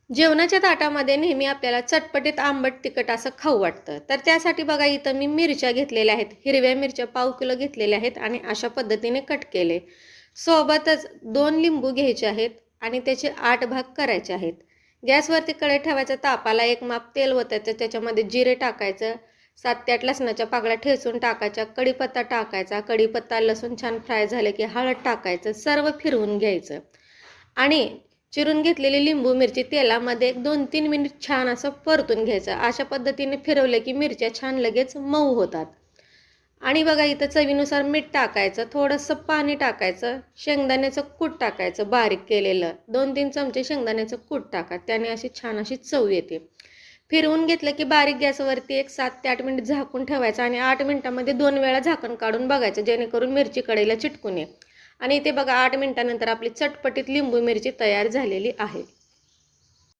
जेवणाच्या ताटामध्ये नेहमी आपल्याला चटपटीत आंबट तिखट असं खाऊ वाटतं. तर त्यासाठी बघा इथं मी मिरच्या घेतलेल्या आहेत. हिरव्या मिरच्या पाव किलो घेतलेल्या आहेत आणि अशा पद्धतीने कट केले. सोबतच 2 लिंबू घ्यायचे आहेत आणि त्याचे 8 भाग करायचे आहेत. गॅसवरती कढई ठेवायचं, तापाला एक माप तेल ओतायचं, त्याच्यामध्ये जिरे टाकायचं, 7 ते 8 लसणाच्या पाकळ्या ठेचून टाकायच्या, कढीपत्ता टाकायचा, कढीपत्ता लसूण छान फ्राय झाले की हळद टाकायचं, सर्व फिरवून घ्यायचं आणि चिरून घेतलेली लिंबू मिरची तेलामध्ये एक 2-3 मिनिट छान असं परतून घ्यायचं. अशा पद्धतीने फिरवलं की मिरच्या छान लगेच मऊ होतात. आणि बघा इथं चवीनुसार मीठ टाकायचं, थोडंसं पाणी टाकायचं, शेंगदाण्याचं कूट टाकायचं बारीक केलेलं, 2-3 चमचे शेंगदाण्याचं कूट टाका, त्याने अशी छान अशी चव येते. फिरवून घेतलं की बारीक गॅसवरती एक 7 ते 8 मिनिट झाकून ठेवायचं आणि 8 मिनिटामध्ये 2 वेळा झाकण काढून बघायचं, जेणेकरून मिरची कढईला चिटकू नये. आणि इथे बघा 8 मिनिटानंतर आपली चटपटीत लिंबू मिरची तयार झालेली आहे.